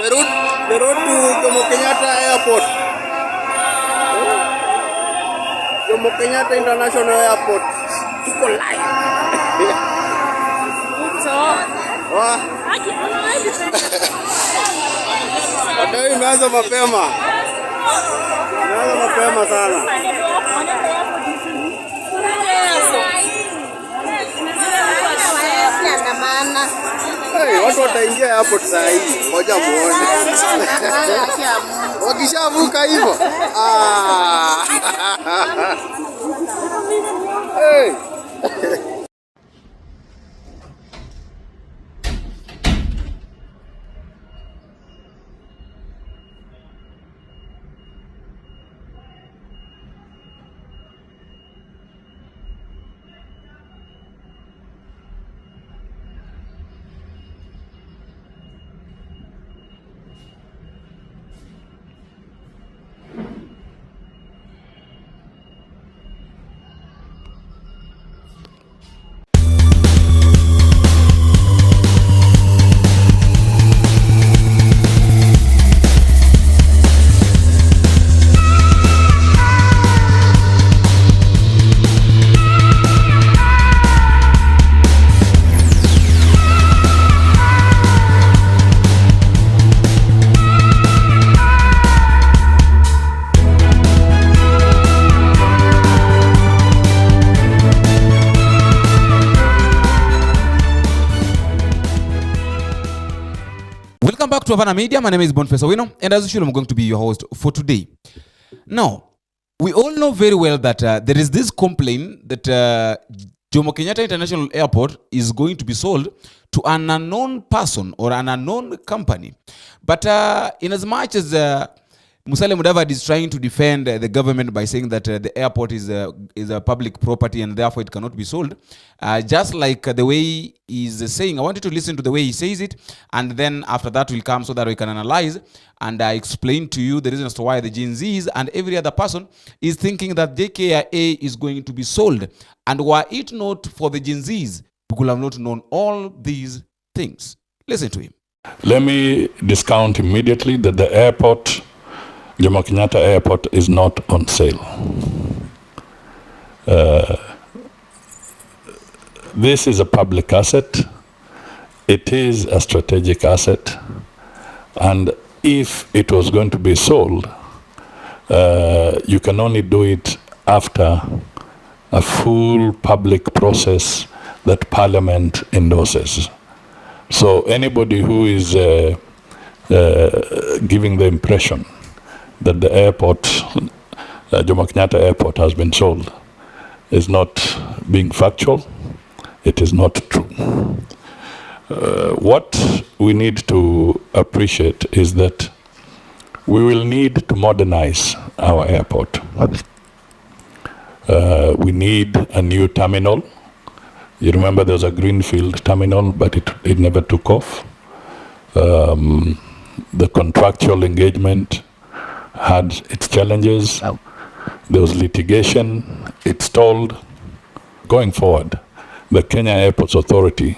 The road to Jomo Kenyatta Airport. Jomo Kenyatta International Airport. Tuko live. Ndio imeanza mapema. Imeanza mapema sana. Hey, watu wataingia hapo saa hii. Ngoja muone. Wakishavuka hivyo. Hey. Welcome back to Havana Media. My name is Boniface Owino, and as usual, I'm going to be your host for today. Now, we all know very well that there is this complaint that Jomo Kenyatta International Airport is going to be sold to an unknown person or an unknown company. But in as much as Musalia Mudavadi is trying to defend the government by saying that the airport is a public property and therefore it cannot be sold, just like the way he's saying, I want you to listen to the way he says it, and then after that will come so that we can analyze and explain to you the reasons to why the Gen Zs and every other person is thinking that Jkia is going to be sold. And were it not for the Gen Zs, we could have not known all these things. Listen to him. Let me discount immediately that the airport, Jomo Kenyatta Airport, is not on sale. This is a public asset. It is a strategic asset. And if it was going to be sold, you can only do it after a full public process that Parliament endorses. So anybody who is giving the impression that the airport, Jomo Kenyatta Airport, has been sold is not being factual. It is not true. What we need to appreciate is that we will need to modernize our airport. We need a new terminal. You remember there was a greenfield terminal, but it never took off. The contractual engagement had its challenges. There was litigation. It stalled. Going forward, the Kenya Airports Authority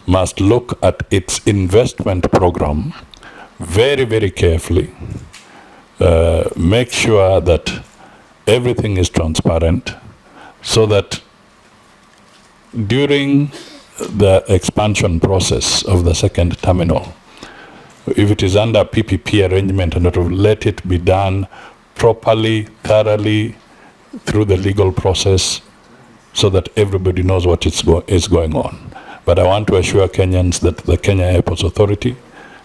must look at its investment program very, very carefully. Make sure that everything is transparent so that during the expansion process of the second terminal, if it is under PPP arrangement, and let it be done properly, thoroughly, through the legal process, so that everybody knows what is going on. But I want to assure Kenyans that the Kenya Airports Authority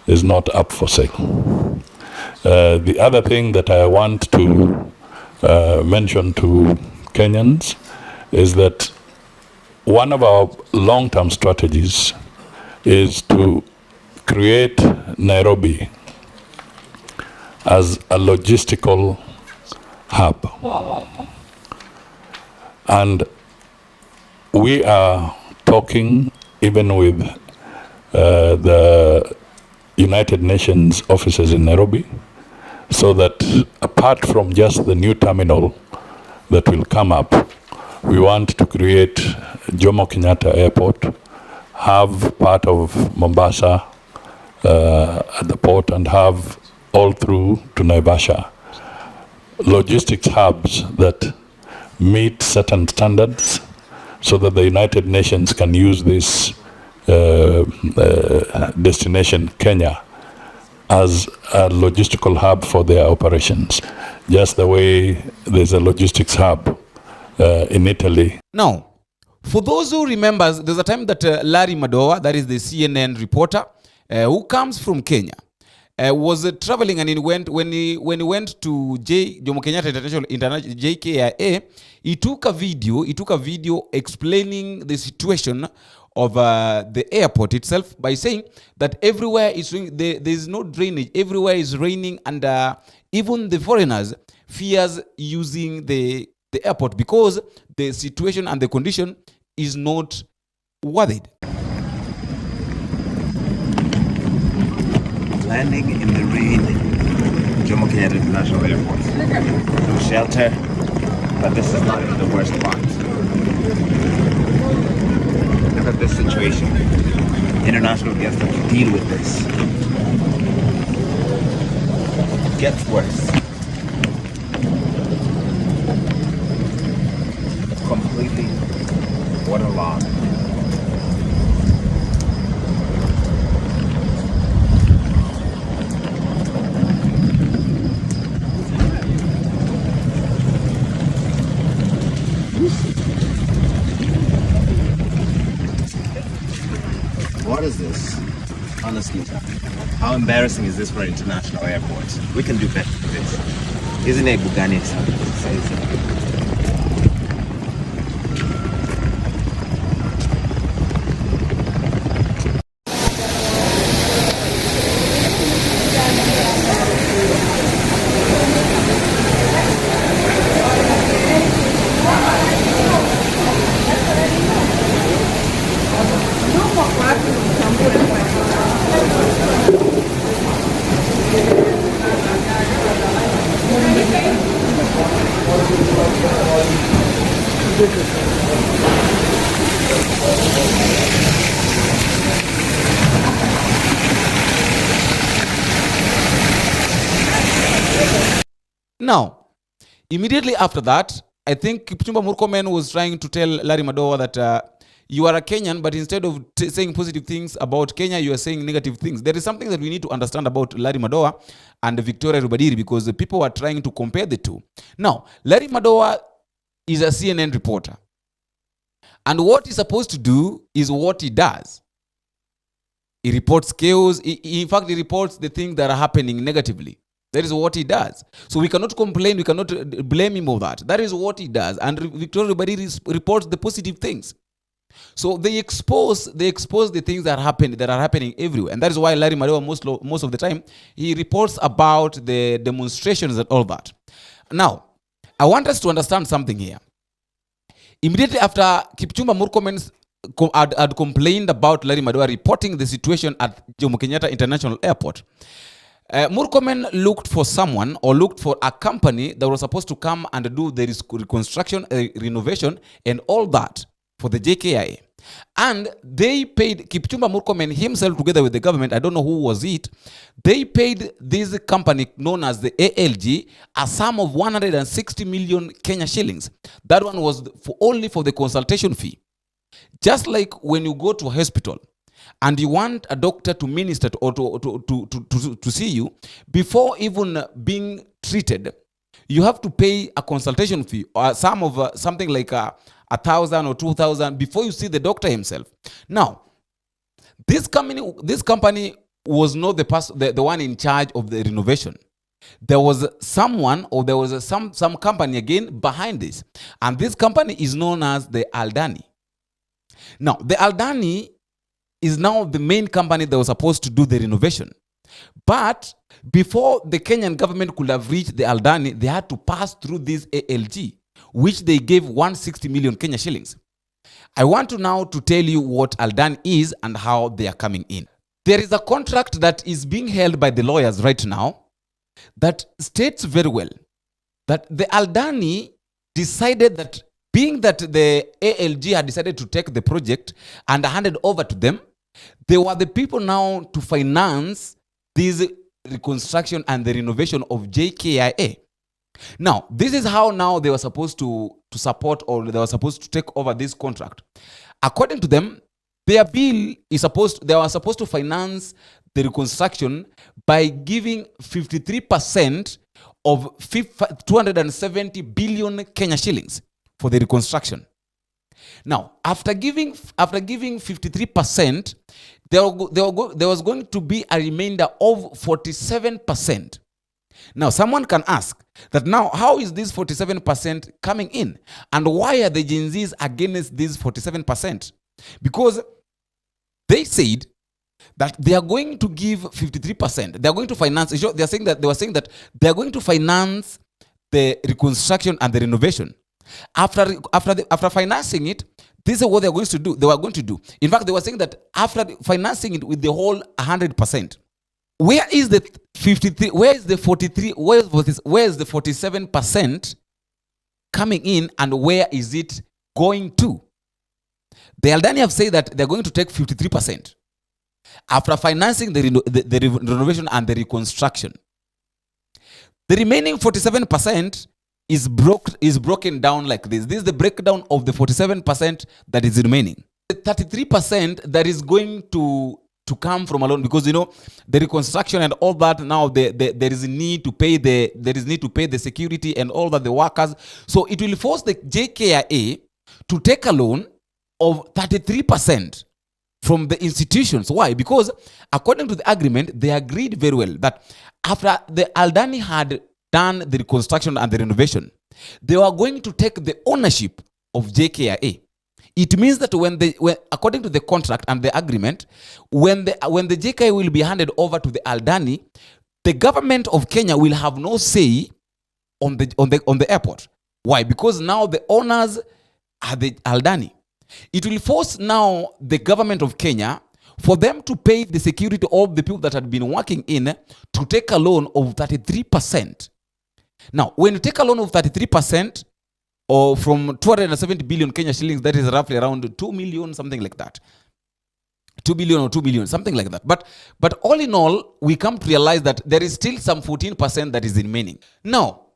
is not up for sale. The other thing that I want to mention to Kenyans is that one of our long-term strategies is to create Nairobi as a logistical hub. And we are talking even with the United Nations offices in Nairobi, so that apart from just the new terminal that will come up, we want to create Jomo Kenyatta Airport, have part of Mombasa at the port and have all through to Naivasha logistics hubs that meet certain standards so that the United Nations can use this destination, Kenya, as a logistical hub for their operations, just the way there's a logistics hub in Italy. Now, for those who remembers, there's a time that Larry Madowo, that is the CNN reporter, who comes from Kenya, was traveling, and when he went to Jomo Kenyatta International JKIA, he took a video explaining the situation of the airport itself by saying that everywhere is there is no drainage, everywhere is raining, and even the foreigners fears using the airport because the situation and the condition is not worth it. Landing in the rain, Jomo Kenyatta International Airport. No shelter, but this is not even the worst part. Look at this situation. International guests have to deal with this. It gets worse. Completely waterlogged. What is this? Honestly, how embarrassing is this for an international airport? We can do better than this. Isn't it Bugani? Now, immediately after that, I think Kipchumba Murkomen was trying to tell Larry Madowo that you are a Kenyan, but instead of saying positive things about Kenya, you are saying negative things. There is something that we need to understand about Larry Madowo and Victoria Rubadiri, because the people are trying to compare the two. Now, Larry Madowo is a CNN reporter. And what he's supposed to do is what he does. He reports chaos. In fact, he reports the things that are happening negatively. That is what he does. So we cannot complain, we cannot blame him of that. That is what he does. And Victoria Rubadiri reports the positive things. So they expose the things that are happening everywhere. And that is why Larry Madowo most of the time he reports about the demonstrations and all that. Now, I want us to understand something here. Immediately after Kipchumba Murkomen had complained about Larry Madowo reporting the situation at Jomo Kenyatta International Airport, Murkomen looked for someone, or looked for a company that was supposed to come and do the reconstruction, renovation, and all that for the JKIA. And they paid Kipchumba Murkomen himself together with the government, I don't know who was it, they paid this company known as the ALG a sum of 160 million Kenya shillings. That one was only for the consultation fee. Just like when you go to a hospital and you want a doctor to minister or to see you, before even being treated, you have to pay a consultation fee, or a sum of something like 1,000 or 2,000 before you see the doctor himself. Now, this company was not the one in charge of the renovation. There was someone, or there was some company again behind this, and this company is known as the Aldani. Now, the Aldani is now the main company that was supposed to do the renovation. But before the Kenyan government could have reached the Aldani, they had to pass through this ALG, which they gave 160 million Kenya shillings. I want to now to tell you what Aldani is and how they are coming in. There is a contract that is being held by the lawyers right now that states very well that the Aldani decided that, being that the ALG had decided to take the project and handed over to them, They were the people now to finance this reconstruction and the renovation of Jkia. Now, this is how now they were supposed to support, or they were supposed to take over this contract. According to them, their bill is they were supposed to finance the reconstruction by giving 53% of 270 billion Kenya shillings for the reconstruction. Now, after giving 53%, there was going to be a remainder of 47%. Now, someone can ask that now, how is this 47% coming in? And why are the Gen Zs against this 47%? Because they said that they are going to give 53%. They are going to finance. They were saying that they are going to finance the reconstruction and the renovation. After financing it, this is what they are going to do. They were going to do. In fact, they were saying that after financing it with the whole 100%, where is the 53? Where is the 43? Where is the 47% coming in, and where is it going to? The Aldani have said that they're going to take 53% after financing the renovation and the reconstruction. The remaining 47% is broken down like this. This is the breakdown of the 47% that is remaining. The 33% that is going to come from alone, because the reconstruction and all that, now there is a need to pay the security and all that, the workers. So it will force the Jkia to take a loan of 33% from the institutions. Why? Because according to the agreement, they agreed very well that after the Aldani had done the reconstruction and the renovation, they were going to take the ownership of Jkia. It means that when according to the contract and the agreement, when the Jkia will be handed over to the Aldani, the government of Kenya will have no say on the airport. Why? Because now the owners are the Aldani. It will force now the government of Kenya for them to pay the security of the people that had been working in to take a loan of 33%. Now, when you take a loan of 33%, or from 270 billion Kenya shillings, that is roughly around 2 million, something like that. 2 billion or 2 billion, something like that. But all in all, we come to realize that there is still some 14% that is remaining. Now,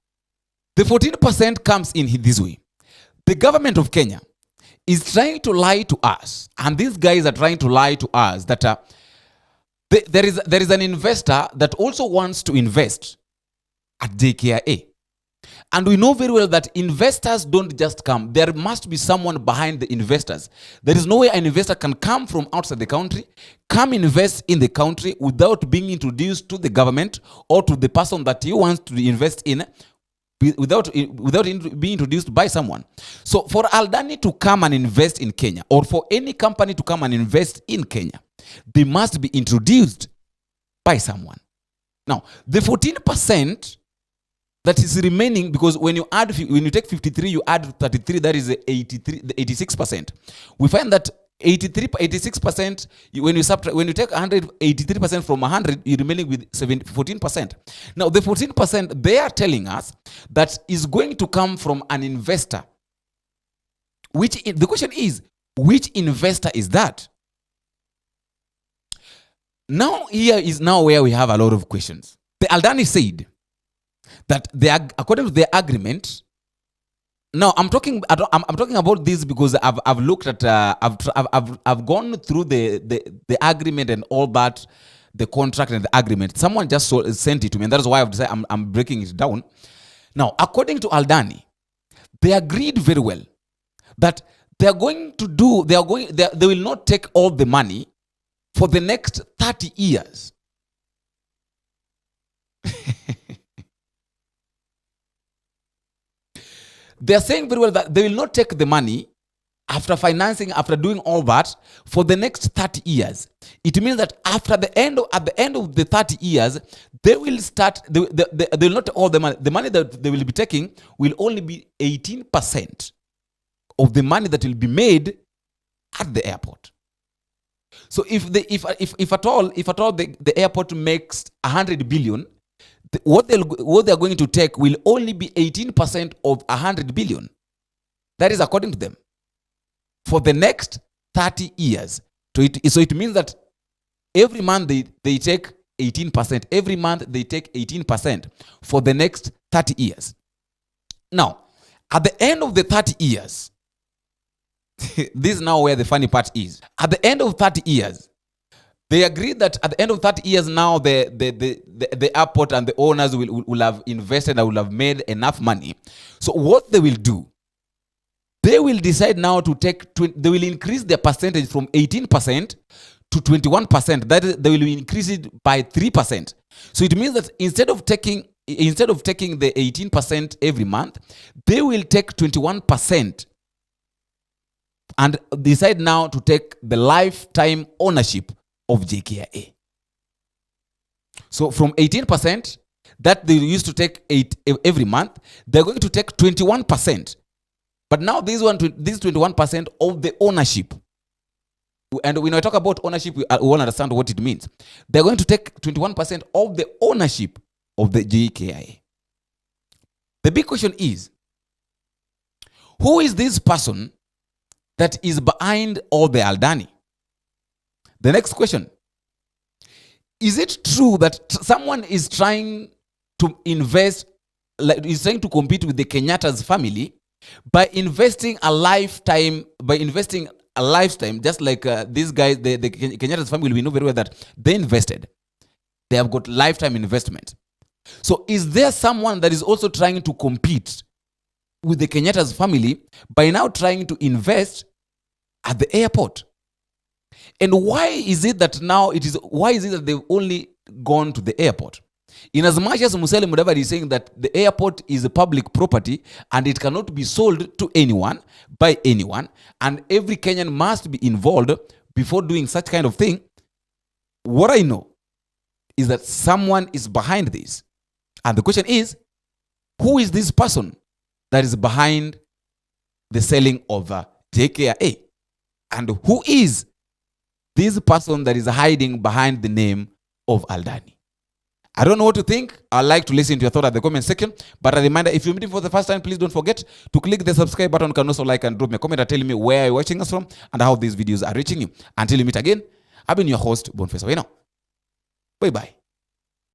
the 14% comes in this way. The government of Kenya is trying to lie to us, and these guys are trying to lie to us that there is an investor that also wants to invest at Jkia. And we know very well that investors don't just come. There must be someone behind the investors. There is no way an investor can come from outside the country, come invest in the country without being introduced to the government or to the person that he wants to invest in, without being introduced by someone. So for Aldani to come and invest in Kenya, or for any company to come and invest in Kenya, they must be introduced by someone. Now, the 14% that is remaining, because when you take 53, you add 33, that is 86%. We find that 86%, when you take 83% from 100, you're remaining with 14%. Now, the 14%, they are telling us that is going to come from an investor. The question is, which investor is that? Now, here is now where we have a lot of questions. The Aldani said that according to the agreement. Now I'm talking about this because I've looked at I've gone through the agreement and all that, the contract and the agreement. Someone just sent it to me, and that's why I've decided I'm breaking it down. Now, according to Aldani, they agreed very well that they will not take all the money for the next 30 years. They are saying very well that they will not take the money after financing, after doing all that, for the next 30 years. It means that at the end of the 30 years, they will start. They will not all the money. The money that they will be taking will only be 18% of the money that will be made at the airport. So if at all the airport makes 100 billion. What they're going to take will only be 18% of 100 billion. That is according to them. For the next 30 years. So it means that every month they take 18%. Every month they take 18% for the next 30 years. Now, at the end of the 30 years, this is now where the funny part is. At the end of 30 years, they agreed that at the end of 30 years now, the airport and the owners will have invested and will have made enough money. So what they will do, they will decide now to they will increase their percentage from 18% to 21%. That is, they will increase it by 3%. So it means that instead of taking the 18% every month, they will take 21% and decide now to take the lifetime ownership of Jkia. So from 18% that they used to take every month, they're going to take 21%. But now this 21% of the ownership. And when I talk about ownership, we all understand what it means. They're going to take 21% of the ownership of the Jkia. The big question is, who is this person that is behind all the Aldani? The next question, is it true that someone is trying to invest, is trying to compete with the Kenyatta's family by investing a lifetime, just like these guys, the Kenyatta's family, we know very well that they invested. They have got lifetime investment. So is there someone that is also trying to compete with the Kenyatta's family by now trying to invest at the airport? And why is it that they've only gone to the airport? In as much as Musalia Mudavadi is saying that the airport is a public property and it cannot be sold to anyone, by anyone, and every Kenyan must be involved before doing such kind of thing, what I know is that someone is behind this. And the question is, who is this person that is behind the selling of Jkia? And who is this person that is hiding behind the name of Aldani? I don't know what to think. I'd like to listen to your thought at the comment section. But a reminder, if you're meeting for the first time, please don't forget to click the subscribe button. You can also like and drop me a comment and tell me where you're watching us from and how these videos are reaching you. Until you meet again, I've been your host, Bonfesa. Bye-bye.